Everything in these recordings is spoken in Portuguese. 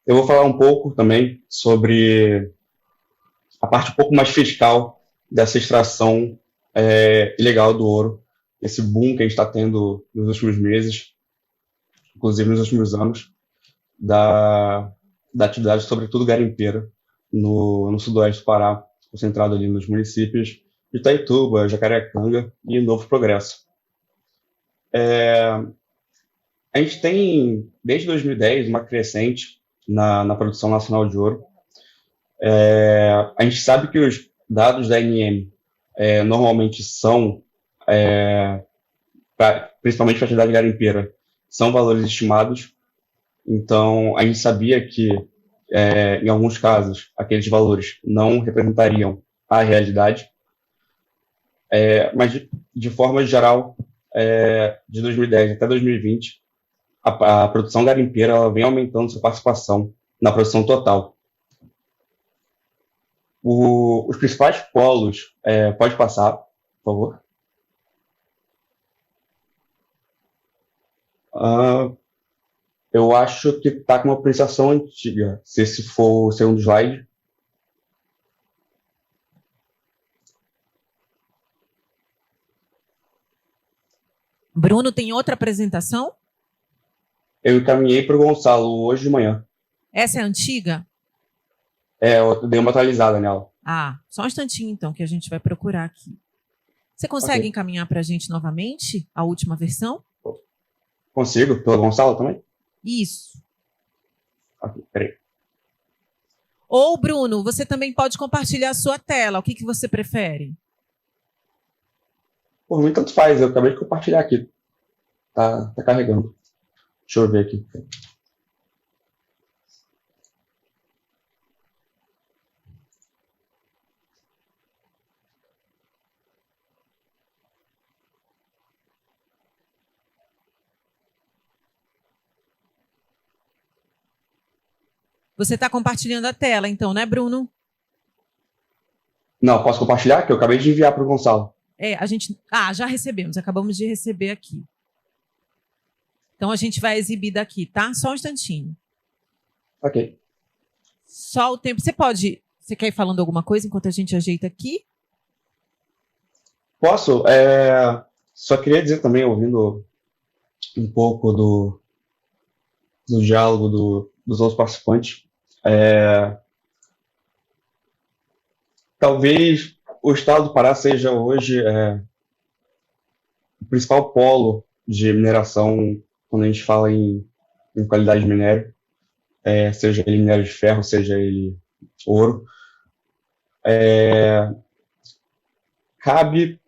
Eu vou falar um pouco também sobre a parte um pouco mais fiscal dessa extração ilegal do ouro, esse boom que a gente está tendo nos últimos meses, inclusive nos últimos anos, da atividade, sobretudo garimpeira, no sudoeste do Pará, concentrado ali nos municípios de Itaituba, Jacarecanga e Novo Progresso. A gente tem, desde 2010, uma crescente na produção nacional de ouro. A gente sabe que os dados da ANM normalmente são, principalmente para a atividade garimpeira, são valores estimados. Então, a gente sabia que, em alguns casos, aqueles valores não representariam a realidade. Mas, de forma geral, de 2010 até 2020, a produção garimpeira ela vem aumentando sua participação na produção total. Os principais polos, pode passar, por favor. Eu acho que está com uma apresentação antiga, se esse for o segundo slide. Bruno, tem outra apresentação? Eu encaminhei para o Gonçalo hoje de manhã. Essa é antiga? Eu dei uma atualizada nela. Só um instantinho, então, que a gente vai procurar aqui. Você consegue encaminhar para a gente novamente a última versão? Consigo? Pelo Gonçalo também? Isso. Peraí. Ou, Bruno, você também pode compartilhar a sua tela. O que você prefere? Por mim, tanto faz. Eu acabei de compartilhar aqui. Tá carregando. Deixa eu ver aqui. Você está compartilhando a tela, então, né, Bruno? Não, posso compartilhar? Que eu acabei de enviar para o Gonçalo. Já recebemos. Acabamos de receber aqui. Então, a gente vai exibir daqui, tá? Só um instantinho. Ok. Só o tempo. Você quer ir falando alguma coisa enquanto a gente ajeita aqui? Posso? Só queria dizer também, ouvindo um pouco do diálogo dos outros participantes, talvez o estado do Pará seja hoje o principal polo de mineração quando a gente fala em qualidade de minério, seja ele minério de ferro, seja ele ouro. Cabe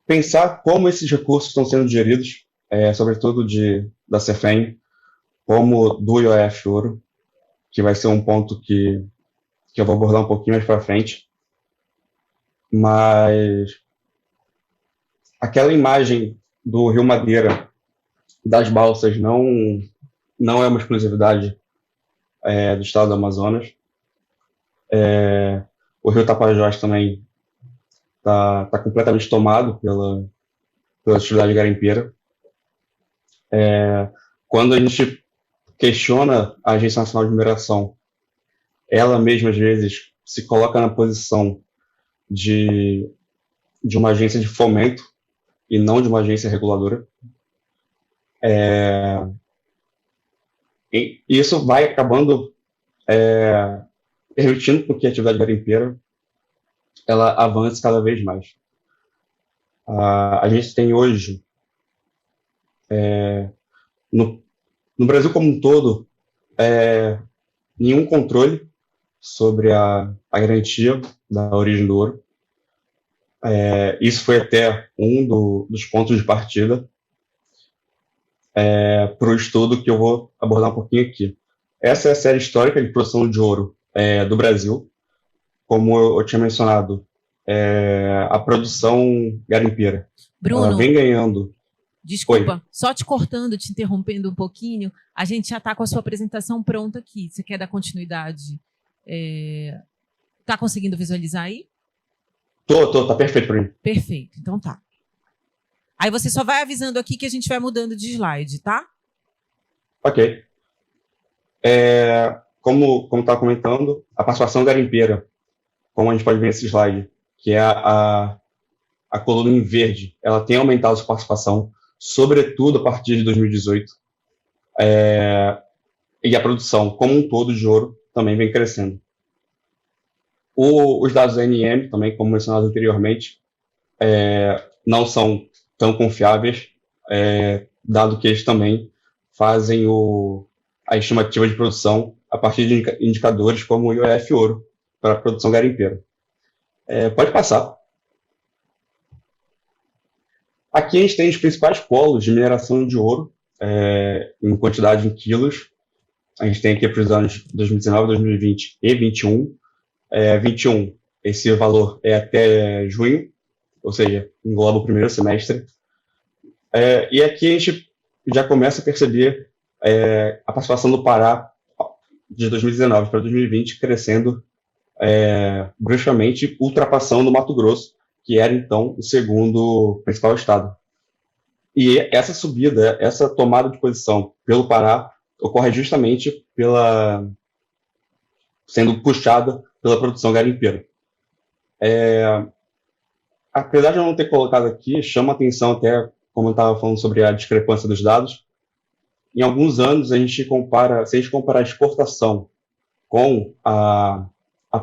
pensar como esses recursos estão sendo geridos, sobretudo da CEFEM, como do IOF Ouro, que vai ser um ponto que eu vou abordar um pouquinho mais para frente. Mas aquela imagem do Rio Madeira, das balsas, não é uma exclusividade do estado do Amazonas. O Rio Tapajós também está completamente tomado pela atividade garimpeira. Quando a gente questiona a Agência Nacional de Mineração, ela mesma, às vezes, se coloca na posição de uma agência de fomento e não de uma agência reguladora. E isso vai acabando permitindo que a atividade garimpeira ela avance cada vez mais. A gente tem hoje, no Brasil como um todo, nenhum controle sobre a garantia da origem do ouro. Isso foi até um dos pontos de partida para o estudo que eu vou abordar um pouquinho aqui. Essa é a série histórica de produção de ouro do Brasil. Como eu tinha mencionado, a produção garimpeira. Bruno, ela vem ganhando. Desculpa, Oi. Só te cortando, te interrompendo um pouquinho. A gente já está com a sua apresentação pronta aqui. Você quer dar continuidade? Está conseguindo visualizar aí? Tá perfeito para mim. Perfeito, então tá. Aí você só vai avisando aqui que a gente vai mudando de slide, tá? Ok. como estava comentando, a participação garimpeira, como a gente pode ver nesse slide, que é a coluna em verde, ela tem aumentado sua participação, sobretudo a partir de 2018, e a produção como um todo de ouro também vem crescendo. Os dados da ANM, também, como mencionado anteriormente, não são tão confiáveis, dado que eles também fazem a estimativa de produção a partir de indicadores como o IOF Ouro para a produção garimpeira. Pode passar. Aqui a gente tem os principais polos de mineração de ouro, em quantidade em quilos. A gente tem aqui para os anos 2019, 2020 e 2021. 21, esse valor é até junho, ou seja, engloba o primeiro semestre. E aqui a gente já começa a perceber a participação do Pará de 2019 para 2020 crescendo bruscamente, ultrapassando o Mato Grosso, que era então o segundo principal estado. E essa subida, essa tomada de posição pelo Pará ocorre justamente sendo puxada pela produção garimpeira. Apesar de eu não ter colocado aqui, chama atenção até, como eu estava falando sobre a discrepância dos dados, em alguns anos, se a gente comparar a exportação com a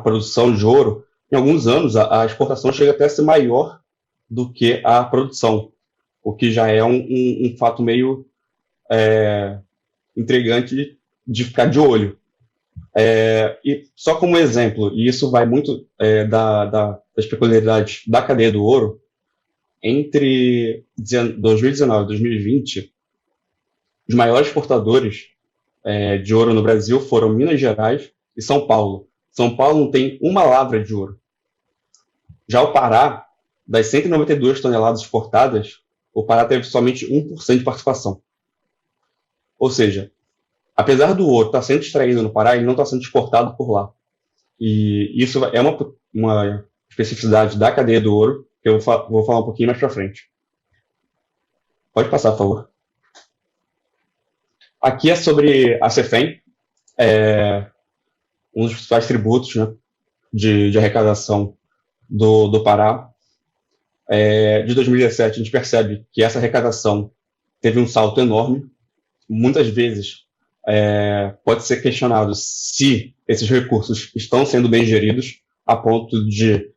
produção de ouro, em alguns anos a exportação chega até a ser maior do que a produção, o que já é um fato meio intrigante de ficar de olho. E só como exemplo, e isso vai muito das peculiaridades da cadeia do ouro, entre 2019 e 2020, os maiores exportadores de ouro no Brasil foram Minas Gerais e São Paulo. São Paulo não tem uma lavra de ouro. Já o Pará, das 192 toneladas exportadas, o Pará teve somente 1% de participação. Ou seja, apesar do ouro estar sendo extraído no Pará, ele não está sendo exportado por lá. E isso é uma especificidade da cadeia do ouro, que eu vou falar um pouquinho mais para frente. Pode passar, por favor. Aqui é sobre a CEFEM, um dos principais tributos, né, de arrecadação do Pará. De 2017, a gente percebe que essa arrecadação teve um salto enorme. Muitas vezes pode ser questionado se esses recursos estão sendo bem geridos, a ponto de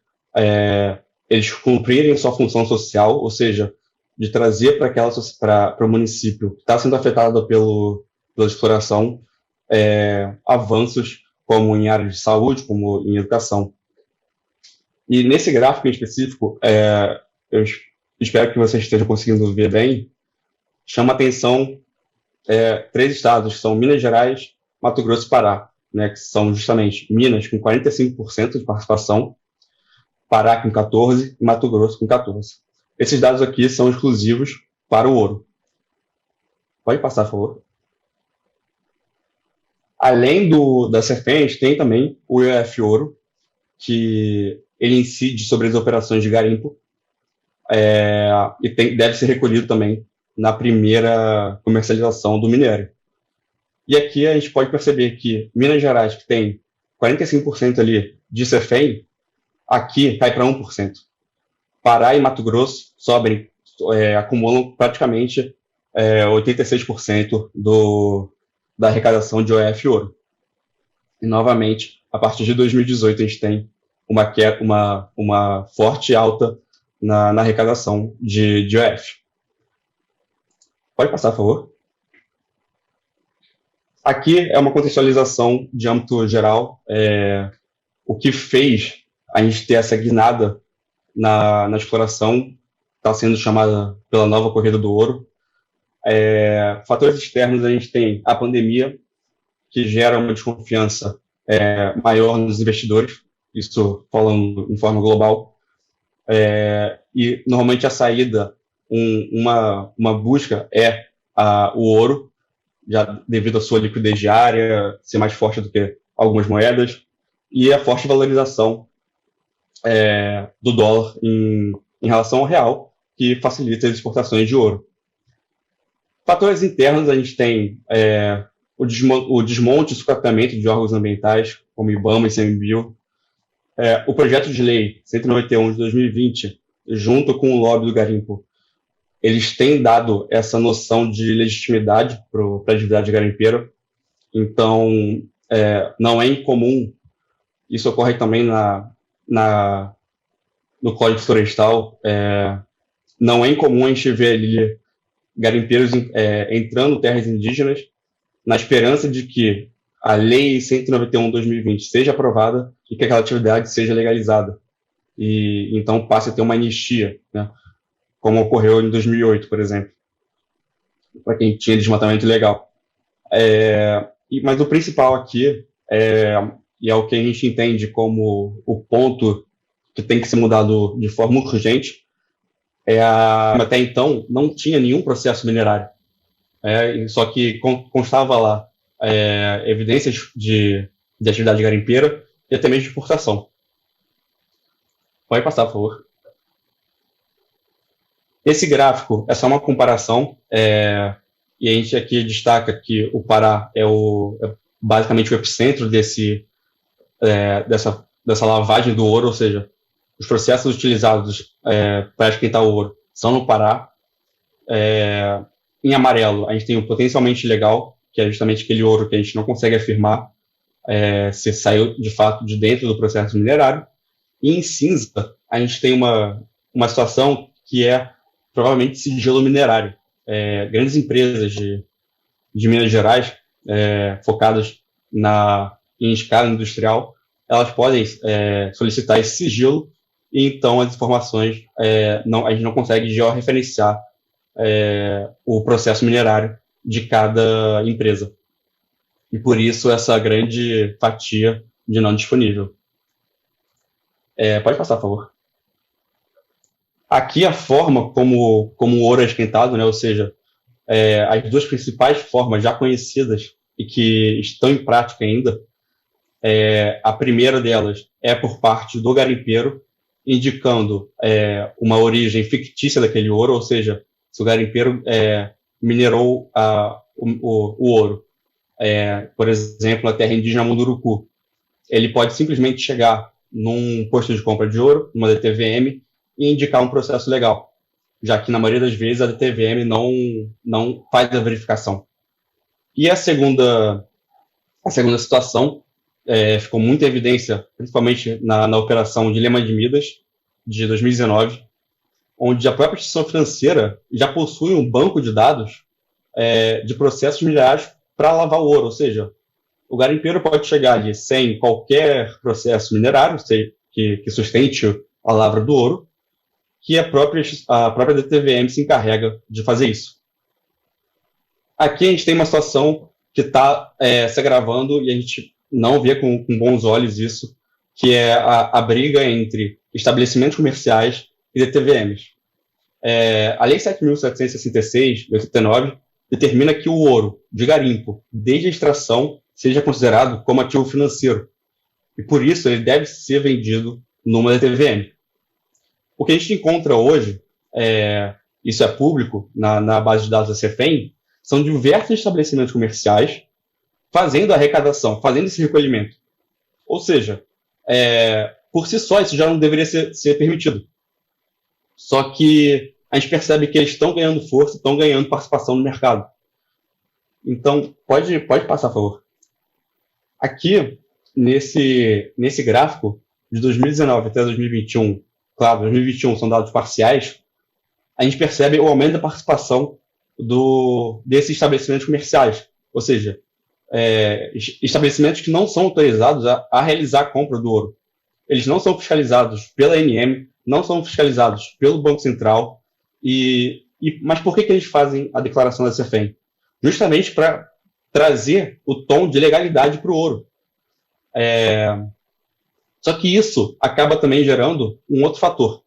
eles cumprirem sua função social, ou seja, de trazer para o município que está sendo afetado pela exploração avanços como em áreas de saúde, como em educação. E nesse gráfico em específico, eu espero que você esteja conseguindo ver bem, chama atenção 3 estados, que são Minas Gerais, Mato Grosso e Pará, né, que são justamente Minas com 45% de participação, Pará com 14% e Mato Grosso com 14%. Esses dados aqui são exclusivos para o ouro. Pode passar, por favor. Além da Serpente, tem também o IOF Ouro, que ele incide sobre as operações de garimpo e deve ser recolhido também na primeira comercialização do minério. E aqui a gente pode perceber que Minas Gerais, que tem 45% ali de CEFEM, aqui cai para 1%. Pará e Mato Grosso acumulam praticamente 86% da arrecadação de IOF Ouro. E, novamente, a partir de 2018, a gente tem uma forte alta na arrecadação de IOF. Pode passar, por favor. Aqui é uma contextualização de âmbito geral. O que fez a gente ter essa guinada na exploração está sendo chamada pela nova corrida do ouro. Fatores externos, a gente tem a pandemia, que gera uma desconfiança maior nos investidores, isso falando em forma global. E, normalmente, a saída, uma busca o ouro, já devido à sua liquidez diária, ser mais forte do que algumas moedas, e a forte valorização do dólar em relação ao real, que facilita as exportações de ouro. Fatores internos, a gente tem o desmonte e sucateamento de órgãos ambientais, como IBAMA e ICMBio. O projeto de lei 191 de 2020, junto com o lobby do garimpo, eles têm dado essa noção de legitimidade para a atividade garimpeira. Então, não é incomum, isso ocorre também no Código Florestal, não é incomum a gente ver ali garimpeiros entrando em terras indígenas na esperança de que a Lei 191 de 2020 seja aprovada e que aquela atividade seja legalizada. E então passe a ter uma anistia, né? Como ocorreu em 2008, por exemplo, para quem tinha desmatamento ilegal. Mas o principal aqui, e é o que a gente entende como o ponto que tem que ser mudado de forma urgente, até então não tinha nenhum processo minerário. Só que constava lá evidências de atividade garimpeira e até mesmo de exportação. Pode passar, por favor. Esse gráfico é só uma comparação, e a gente aqui destaca que o Pará é basicamente o epicentro dessa lavagem do ouro, ou seja, os processos utilizados para esquentar o ouro são no Pará. Em amarelo, a gente tem o potencialmente ilegal, que é justamente aquele ouro que a gente não consegue afirmar se saiu de fato de dentro do processo minerário. E em cinza, a gente tem uma situação que é provavelmente sigilo minerário. Grandes empresas de Minas Gerais, focadas em escala industrial, elas podem solicitar esse sigilo, e então as informações, a gente não consegue georreferenciar o processo minerário de cada empresa. E por isso essa grande fatia de não disponível. Pode passar, por favor. Aqui a forma como o ouro é esquentado, né, ou seja, as duas principais formas já conhecidas e que estão em prática ainda, a primeira delas é por parte do garimpeiro, indicando uma origem fictícia daquele ouro, ou seja, se o garimpeiro minerou o ouro, por exemplo, na terra indígena Munduruku, ele pode simplesmente chegar num posto de compra de ouro, numa DTVM, e indicar um processo legal, já que na maioria das vezes a DTVM não faz a verificação. E a segunda situação ficou muito em evidência, principalmente na operação Dilema de Midas, de 2019, onde a própria instituição financeira já possui um banco de dados de processos minerários para lavar o ouro, ou seja, o garimpeiro pode chegar ali sem qualquer processo minerário que sustente a lavra do ouro, que a própria DTVM se encarrega de fazer isso. Aqui a gente tem uma situação que está se agravando e a gente não vê com bons olhos isso, que é a briga entre estabelecimentos comerciais e DTVMs. A Lei 7.766, de 89, determina que o ouro de garimpo, desde a extração, seja considerado como ativo financeiro. E por isso ele deve ser vendido numa DTVM. O que a gente encontra hoje, isso é público, na base de dados da CEFEM, são diversos estabelecimentos comerciais fazendo a arrecadação, fazendo esse recolhimento. Ou seja, por si só, isso já não deveria ser permitido. Só que a gente percebe que eles estão ganhando força, estão ganhando participação no mercado. Então, pode passar, por favor. Aqui, nesse gráfico, de 2019 até 2021, claro, 2021 são dados parciais, a gente percebe o aumento da participação desses estabelecimentos comerciais. Ou seja, estabelecimentos que não são autorizados a realizar a compra do ouro. Eles não são fiscalizados pela ANM, não são fiscalizados pelo Banco Central. Mas por que eles fazem a declaração da CEFEM? Justamente para trazer o tom de legalidade para o ouro. Só que isso acaba também gerando um outro fator.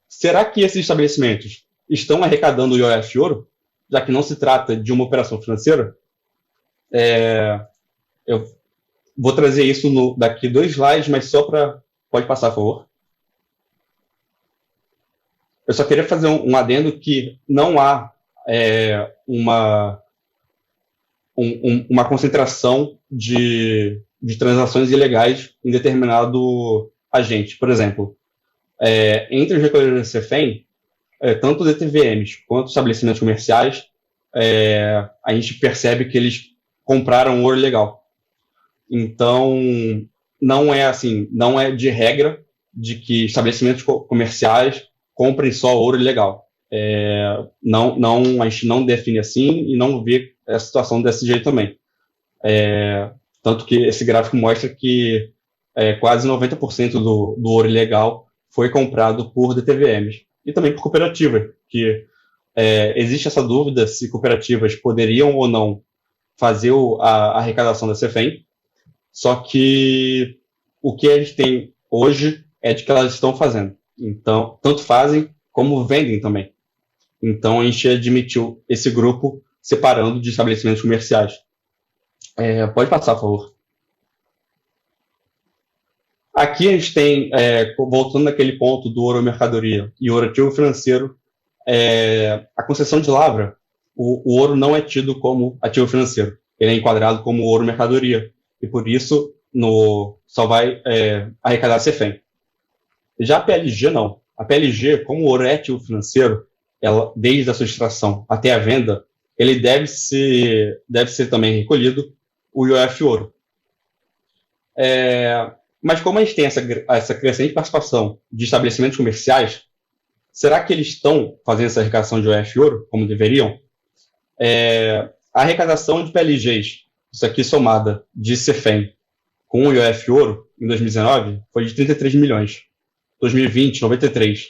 Será que esses estabelecimentos estão arrecadando o IOF de ouro, já que não se trata de uma operação financeira? Eu vou trazer isso daqui 2 slides, mas só para... Pode passar, por favor. Eu só queria fazer um adendo que não há uma concentração de transações ilegais em determinado agente. Por exemplo, entre os recolhedores da CEFEM, tanto os ETVMs quanto os estabelecimentos comerciais, a gente percebe que eles compraram ouro ilegal. Então, não é de regra de que estabelecimentos comerciais comprem só ouro ilegal. A gente não define assim e não vê a situação desse jeito também. Tanto que esse gráfico mostra que quase 90% do ouro ilegal foi comprado por DTVMs e também por cooperativas, que existe essa dúvida se cooperativas poderiam ou não fazer a arrecadação da CEFEM, só que o que a gente tem hoje é de que elas estão fazendo. Então, tanto fazem como vendem também. Então, a gente admitiu esse grupo separando de estabelecimentos comerciais. Pode passar, por favor. Aqui a gente tem, voltando naquele ponto do ouro mercadoria e ouro ativo financeiro, a concessão de lavra, o ouro não é tido como ativo financeiro. Ele é enquadrado como ouro mercadoria. E por isso, só vai arrecadar a CEFEM. Já a PLG, não. A PLG, como o ouro é ativo financeiro, desde a sua extração até a venda, ele deve ser também recolhido o IOF ouro. Mas como a gente tem essa crescente participação de estabelecimentos comerciais, será que eles estão fazendo essa arrecadação de IOF ouro, como deveriam? A arrecadação de PLGs, isso aqui somada de CEFEM com o IOF ouro, em 2019, foi de 33 milhões. 2020, 93.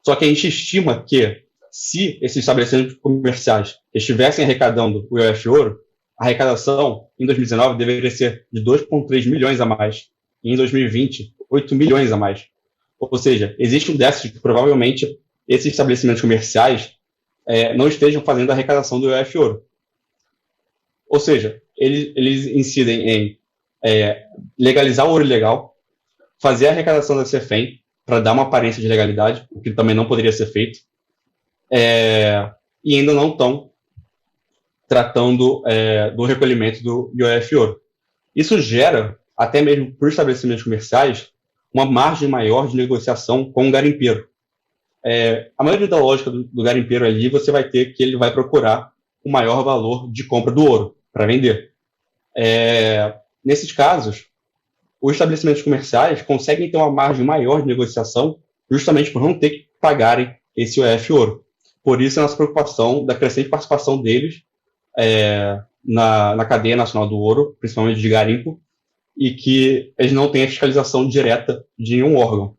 Só que a gente estima que, se esses estabelecimentos comerciais estivessem arrecadando o IOF ouro, a arrecadação em 2019 deveria ser de 2,3 milhões a mais. E em 2020, 8 milhões a mais. Ou seja, existe um déficit que provavelmente esses estabelecimentos comerciais não estejam fazendo a arrecadação do IOF ouro. Ou seja, eles incidem em legalizar o ouro ilegal, fazer a arrecadação da CEFEM para dar uma aparência de legalidade, o que também não poderia ser feito, e ainda não estão tratando do recolhimento do IOF ouro. Isso gera, até mesmo para os estabelecimentos comerciais, uma margem maior de negociação com o garimpeiro. A maioria da lógica do garimpeiro ali, você vai ter que ele vai procurar o maior valor de compra do ouro para vender. Nesses casos, os estabelecimentos comerciais conseguem ter uma margem maior de negociação justamente por não ter que pagarem esse IOF ouro. Por isso, a nossa preocupação da crescente participação deles na cadeia nacional do ouro, principalmente de garimpo, e que eles não têm a fiscalização direta de nenhum órgão.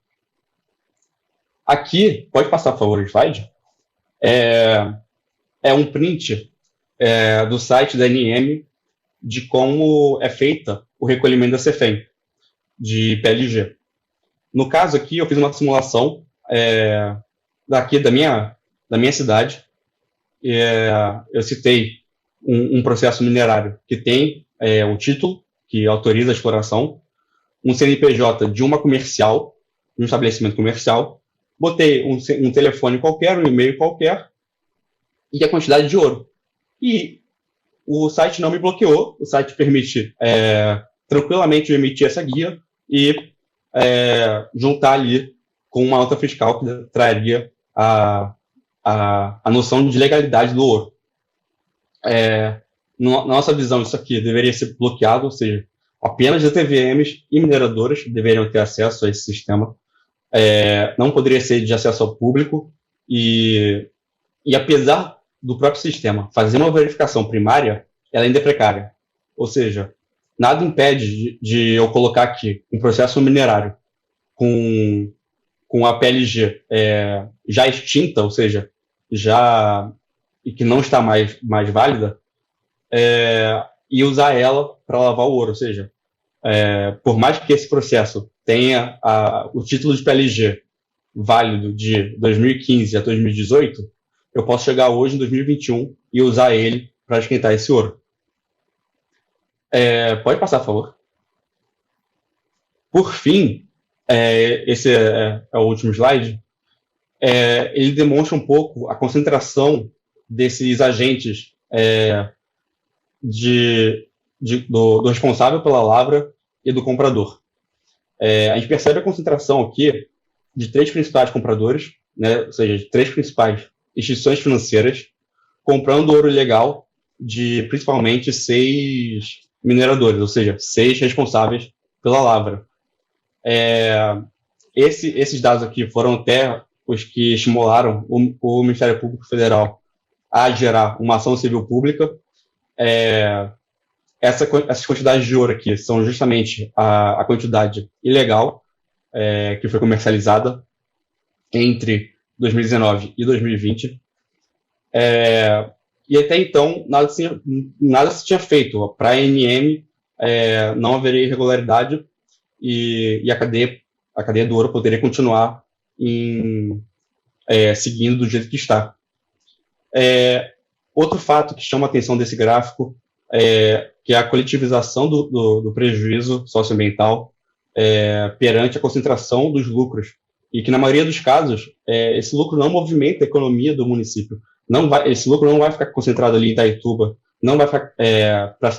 Aqui, pode passar, por favor, o slide? Um print do site da ANM de como é feita o recolhimento da CEFEM, de PLG. No caso aqui, eu fiz uma simulação daqui da minha cidade. Eu citei um processo minerário que tem o título, que autoriza a exploração, um CNPJ de uma comercial, de um estabelecimento comercial, botei um telefone qualquer, um e-mail qualquer, e a quantidade de ouro. E o site não me bloqueou, o site permite tranquilamente emitir essa guia e juntar ali com uma nota fiscal que traria a noção de legalidade do ouro. Na nossa visão, isso aqui deveria ser bloqueado, ou seja, apenas DTVMs e mineradoras deveriam ter acesso a esse sistema. Não poderia ser de acesso ao público e apesar do próprio sistema fazer uma verificação primária, ela ainda é precária. Ou seja, nada impede de eu colocar aqui um processo minerário com a PLG já extinta, ou seja, e que não está mais válida, e usar ela para lavar o ouro. Ou seja, por mais que esse processo tenha o título de PLG válido de 2015 a 2018, eu posso chegar hoje, em 2021, e usar ele para esquentar esse ouro. Pode passar, por favor. Por fim, esse é o último slide, ele demonstra um pouco a concentração desses agentes do responsável pela lavra e do comprador. A gente percebe a concentração aqui de 3 principais compradores, né, ou seja, de 3 principais instituições financeiras, comprando ouro ilegal de principalmente 6 mineradores, ou seja, 6 responsáveis pela lavra. Esses dados aqui foram até os que estimularam o Ministério Público Federal a gerar uma ação civil pública. Essas quantidades de ouro aqui são justamente a quantidade ilegal que foi comercializada entre 2019 e 2020. E até então, nada se tinha feito. Para a ANM, não haveria irregularidade e a cadeia do ouro poderia continuar seguindo do jeito que está. Outro fato que chama a atenção desse gráfico que é a coletivização do prejuízo socioambiental perante a concentração dos lucros. E que, na maioria dos casos, esse lucro não movimenta a economia do município. Esse lucro não vai ficar concentrado ali em Itaituba, não vai ficar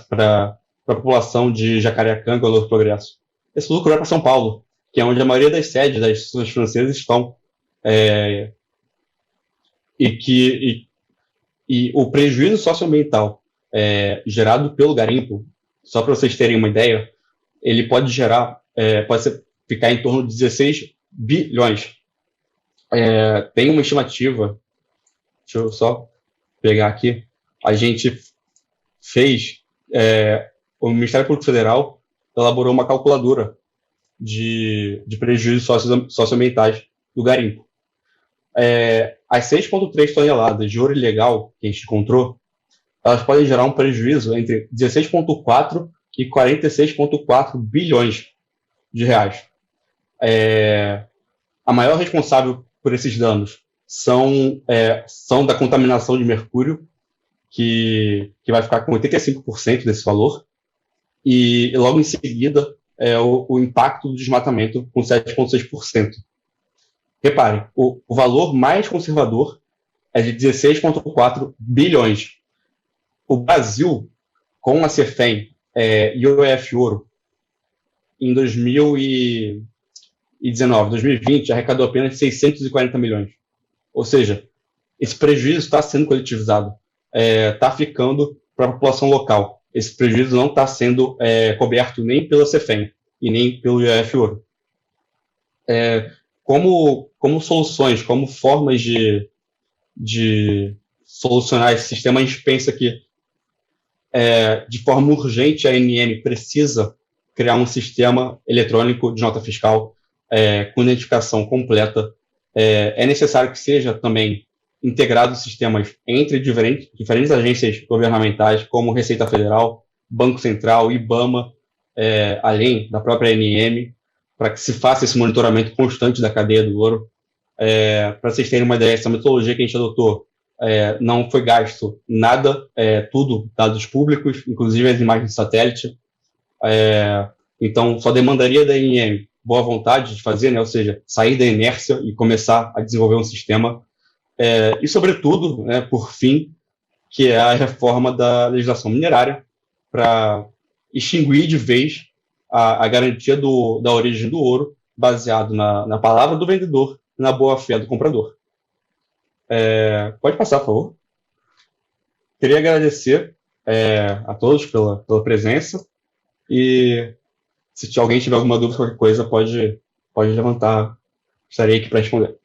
para a população de Jacareacanga ou Novo Progresso. Esse lucro vai para São Paulo, que é onde a maioria das sedes das instituições financeiras estão. E o prejuízo socioambiental gerado pelo garimpo, só para vocês terem uma ideia, ele pode ficar em torno de 16 bilhões. Tem uma estimativa, deixa eu só pegar aqui, a gente fez, o Ministério Público Federal elaborou uma calculadora de prejuízos socioambientais do garimpo. As 6,3 toneladas de ouro ilegal que a gente encontrou, elas podem gerar um prejuízo entre 16,4 e 46,4 bilhões de reais. A maior responsável por esses danos são da contaminação de mercúrio, que vai ficar com 85% desse valor, e logo em seguida o impacto do desmatamento com 7,6%. Reparem, o valor mais conservador é de 16,4 bilhões. O Brasil, com a CEFEM e o EF Ouro, em 2019, 2020, arrecadou apenas 640 milhões. Ou seja, esse prejuízo está sendo coletivizado, está ficando para a população local. Esse prejuízo não está sendo coberto nem pela CEFEM e nem pelo EF Ouro. Como soluções, como formas de solucionar esse sistema, a gente pensa que, de forma urgente, a ANM precisa criar um sistema eletrônico de nota fiscal com identificação completa. É necessário que seja também integrado sistemas entre diferentes agências governamentais, como Receita Federal, Banco Central, IBAMA, além da própria ANM, para que se faça esse monitoramento constante da cadeia do ouro. Para vocês terem uma ideia, essa metodologia que a gente adotou não foi gasto nada, tudo dados públicos, inclusive as imagens de satélite. Então, só demandaria da ANM boa vontade de fazer, né? Ou seja, sair da inércia e começar a desenvolver um sistema. E, sobretudo, por fim, que é a reforma da legislação minerária para extinguir de vez a garantia da origem do ouro, baseado na palavra do vendedor e na boa-fé do comprador. Pode passar, por favor. Queria agradecer a todos pela presença e se alguém tiver alguma dúvida, qualquer coisa, pode levantar. Estarei aqui para responder.